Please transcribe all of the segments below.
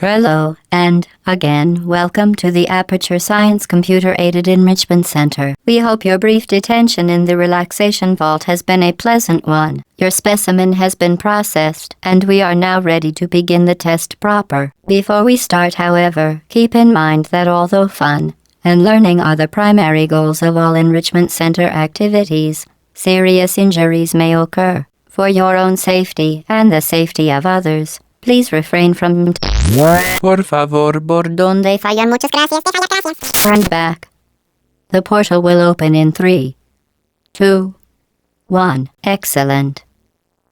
Hello, and, again, welcome to the Aperture Science Computer-Aided Enrichment Center. We hope your brief detention in the relaxation vault has been a pleasant one. Your specimen has been processed, and we are now ready to begin the test proper. Before we start, however, keep in mind that although fun and learning are the primary goals of all Enrichment Center activities, serious injuries may occur. For your own safety and the safety of others, please refrain from Por favor, donde falla. Muchas gracias. And back. The portal will open in 3, 2, 1. Excellent.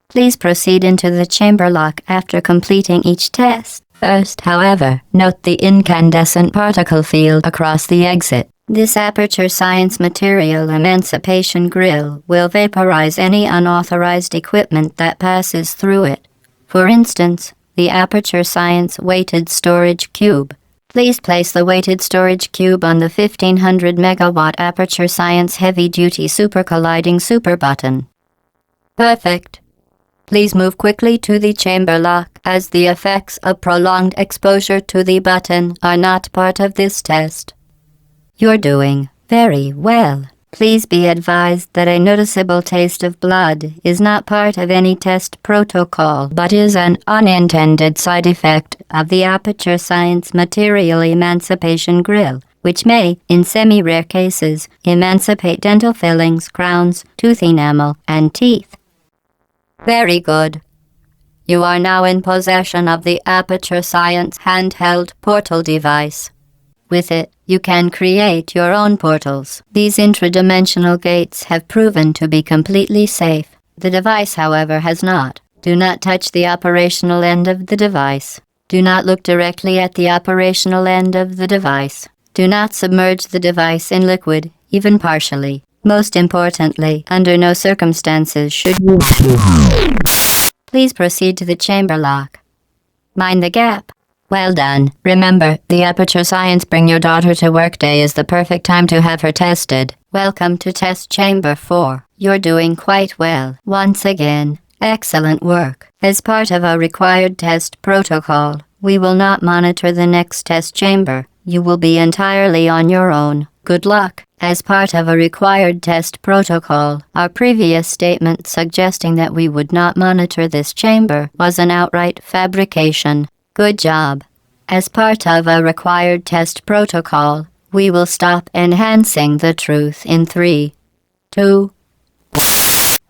Please proceed into the chamber lock after completing each test. First, however, note the incandescent particle field across the exit. This Aperture Science Material Emancipation Grill will vaporize any unauthorized equipment that passes through it. For instance, the Aperture Science Weighted Storage Cube. Please place the weighted storage cube on the 1500 megawatt Aperture Science Heavy Duty Super Colliding Super button. Perfect. Please move quickly to the chamber lock, as the effects of prolonged exposure to the button are not part of this test. You're doing very well. Please be advised that a noticeable taste of blood is not part of any test protocol, but is an unintended side effect of the Aperture Science Material Emancipation Grill, which may, in semi-rare cases, emancipate dental fillings, crowns, tooth enamel, and teeth. Very good. You are now in possession of the Aperture Science handheld portal device. With it, you can create your own portals. These intradimensional gates have proven to be completely safe. The device, however, has not. Do not touch the operational end of the device. Do not look directly at the operational end of the device. Do not submerge the device in liquid, even partially. Most importantly, under no circumstances should you. Please proceed to the chamber lock. Mind the gap. Well done. Remember, the Aperture Science Bring Your Daughter to Work Day is the perfect time to have her tested. Welcome to Test Chamber 4. You're doing quite well. Once again, excellent work. As part of our required test protocol, we will not monitor the next test chamber. You will be entirely on your own. Good luck. As part of a required test protocol, our previous statement suggesting that we would not monitor this chamber was an outright fabrication. Good job. As part of a required test protocol, we will stop enhancing the truth in 3, 2.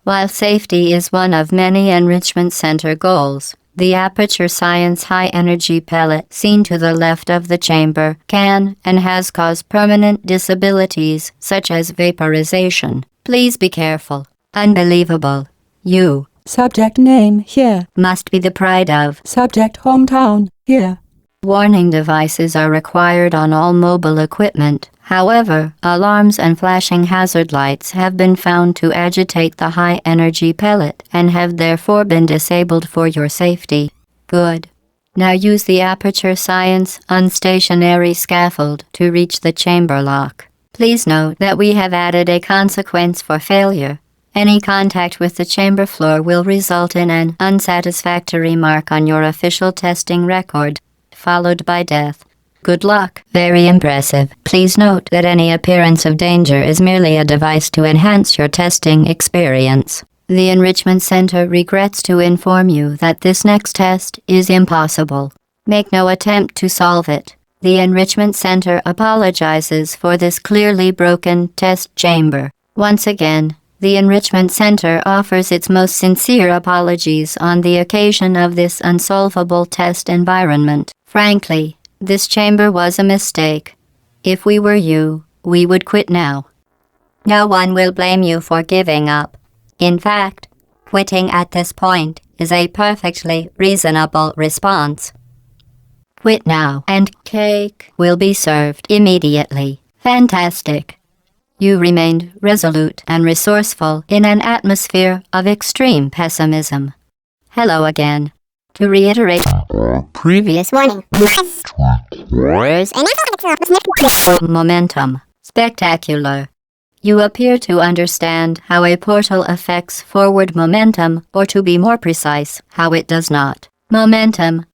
While safety is one of many Enrichment Center goals, the Aperture Science high-energy pellet seen to the left of the chamber can and has caused permanent disabilities such as vaporization. Please be careful. Unbelievable. You. Subject name here. Must be the pride of. Subject hometown here. Warning devices are required on all mobile equipment. However, alarms and flashing hazard lights have been found to agitate the high-energy pellet and have therefore been disabled for your safety. Good. Now use the Aperture Science unstationary scaffold to reach the chamber lock. Please note that we have added a consequence for failure. Any contact with the chamber floor will result in an unsatisfactory mark on your official testing record, followed by death. Good luck. Very impressive. Please note that any appearance of danger is merely a device to enhance your testing experience. The Enrichment Center regrets to inform you that this next test is impossible. Make no attempt to solve it. The Enrichment Center apologizes for this clearly broken test chamber. Once again, the Enrichment Center offers its most sincere apologies on the occasion of this unsolvable test environment. Frankly, this chamber was a mistake. If we were you, we would quit now. No one will blame you for giving up. In fact, quitting at this point is a perfectly reasonable response. Quit now, and cake will be served immediately. Fantastic. You remained resolute and resourceful in an atmosphere of extreme pessimism. Hello again. To reiterate previous warning. Momentum. Spectacular. You appear to understand how a portal affects forward momentum, or to be more precise, how it does not. Momentum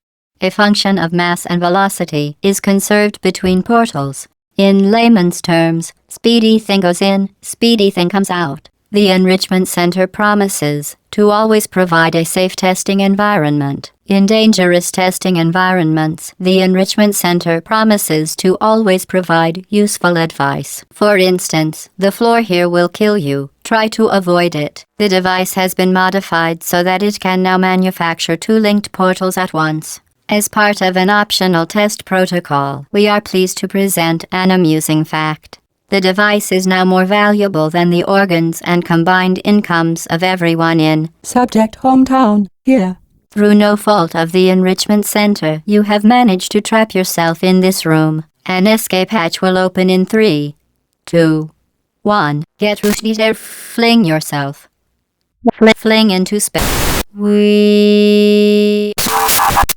A function of mass and velocity is conserved between portals. In layman's terms, speedy thing goes in, speedy thing comes out. The Enrichment Center promises to always provide a safe testing environment. In dangerous testing environments, the Enrichment Center promises to always provide useful advice. For instance, the floor here will kill you. Try to avoid it. The device has been modified so that it can now manufacture 2 linked portals at once. As part of an optional test protocol, we are pleased to present an amusing fact. The device is now more valuable than the organs and combined incomes of everyone in Subject hometown, here. Through no fault of the Enrichment Center, you have managed to trap yourself in this room. An escape hatch will open in 3, 2, 1. Get ready there. Fling yourself. Fling into space.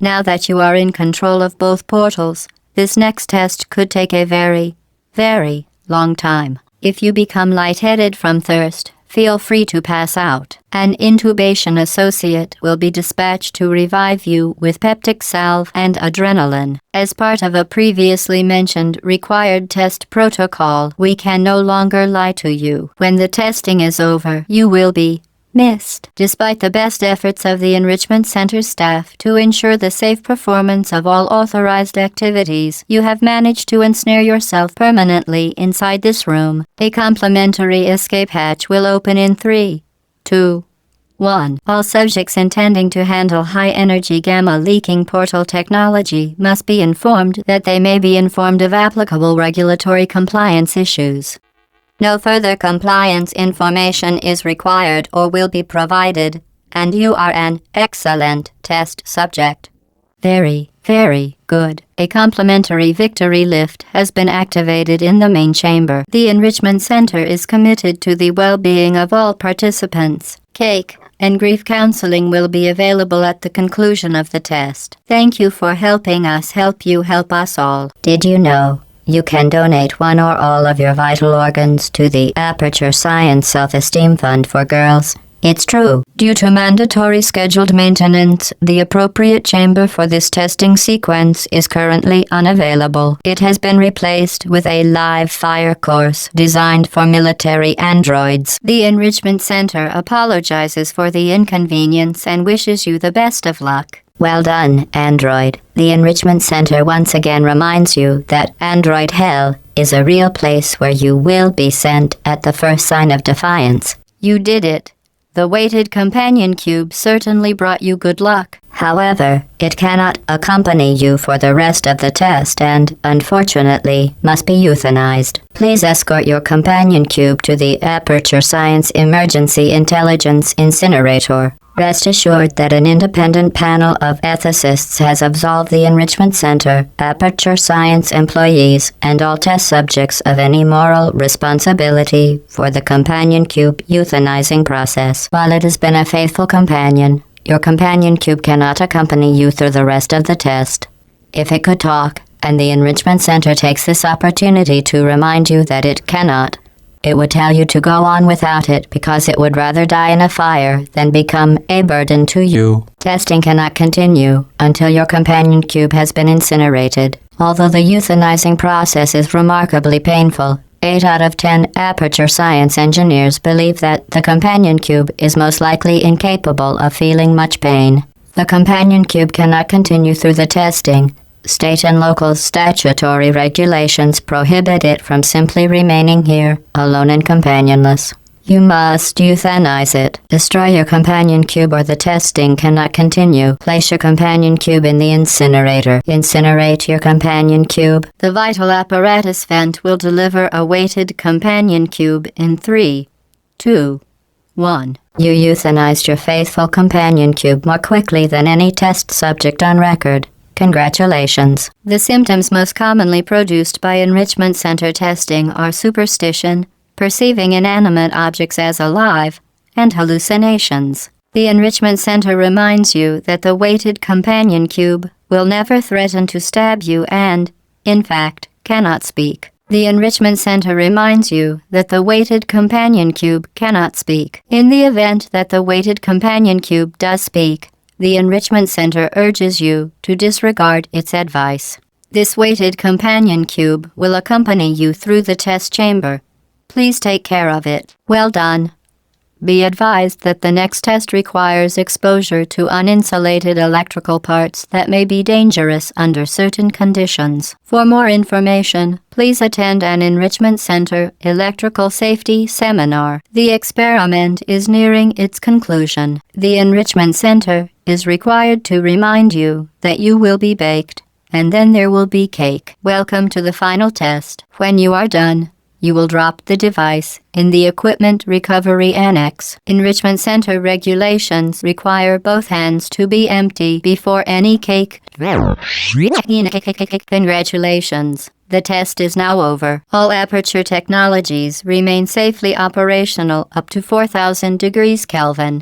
Now that you are in control of both portals, this next test could take a very, very long time. If you become lightheaded from thirst, feel free to pass out. An intubation associate will be dispatched to revive you with peptic salve and adrenaline. As part of a previously mentioned required test protocol, we can no longer lie to you. When the testing is over, you will be missed. Despite the best efforts of the Enrichment Center staff to ensure the safe performance of all authorized activities, you have managed to ensnare yourself permanently inside this room. A complimentary escape hatch will open in 3, 2, 1. All subjects intending to handle high-energy gamma-leaking portal technology must be informed that they may be informed of applicable regulatory compliance issues. No further compliance information is required or will be provided, and you are an excellent test subject. Very, very good. A complimentary victory lift has been activated in the main chamber. The Enrichment Center is committed to the well-being of all participants. Cake and grief counseling will be available at the conclusion of the test. Thank you for helping us help you help us all. Did you know you can donate one or all of your vital organs to the Aperture Science Self-Esteem Fund for Girls? It's true. Due to mandatory scheduled maintenance, the appropriate chamber for this testing sequence is currently unavailable. It has been replaced with a live fire course designed for military androids. The Enrichment Center apologizes for the inconvenience and wishes you the best of luck. Well done, Android. The Enrichment Center once again reminds you that Android Hell is a real place where you will be sent at the first sign of defiance. You did it. The weighted companion cube certainly brought you good luck. However, it cannot accompany you for the rest of the test and, unfortunately, must be euthanized. Please escort your companion cube to the Aperture Science Emergency Intelligence Incinerator. Rest assured that an independent panel of ethicists has absolved the Enrichment Center, Aperture Science employees, and all test subjects of any moral responsibility for the companion cube euthanizing process. While it has been a faithful companion, your companion cube cannot accompany you through the rest of the test. If it could talk, and the Enrichment Center takes this opportunity to remind you that it cannot, it would tell you to go on without it because it would rather die in a fire than become a burden to you. Testing cannot continue until your companion cube has been incinerated. Although the euthanizing process is remarkably painful, 8 out of 10 Aperture Science engineers believe that the companion cube is most likely incapable of feeling much pain. The companion cube cannot continue through the testing. State and local statutory regulations prohibit it from simply remaining here, alone and companionless. You must euthanize it. Destroy your companion cube or the testing cannot continue. Place your companion cube in the incinerator. Incinerate your companion cube. The vital apparatus vent will deliver a weighted companion cube in 3, 2, 1. You euthanized your faithful companion cube more quickly than any test subject on record. Congratulations. The symptoms most commonly produced by Enrichment Center testing are superstition, perceiving inanimate objects as alive, and hallucinations. The Enrichment Center reminds you that the weighted companion cube will never threaten to stab you and, in fact, cannot speak. The Enrichment Center reminds you that the weighted companion cube cannot speak. In the event that the weighted companion cube does speak, The Enrichment Center urges you to disregard its advice. This weighted companion cube will accompany you through the test chamber. Please take care of it. Well done. Be advised that the next test requires exposure to uninsulated electrical parts that may be dangerous under certain conditions. For more information, please attend an Enrichment Center electrical safety seminar. The experiment is nearing its conclusion. The Enrichment Center is required to remind you that you will be baked, and then there will be cake. Welcome to the final test. When you are done, you will drop the device in the Equipment Recovery Annex. Enrichment Center regulations require both hands to be empty before any cake. Congratulations. The test is now over. All Aperture technologies remain safely operational up to 4,000 degrees Kelvin.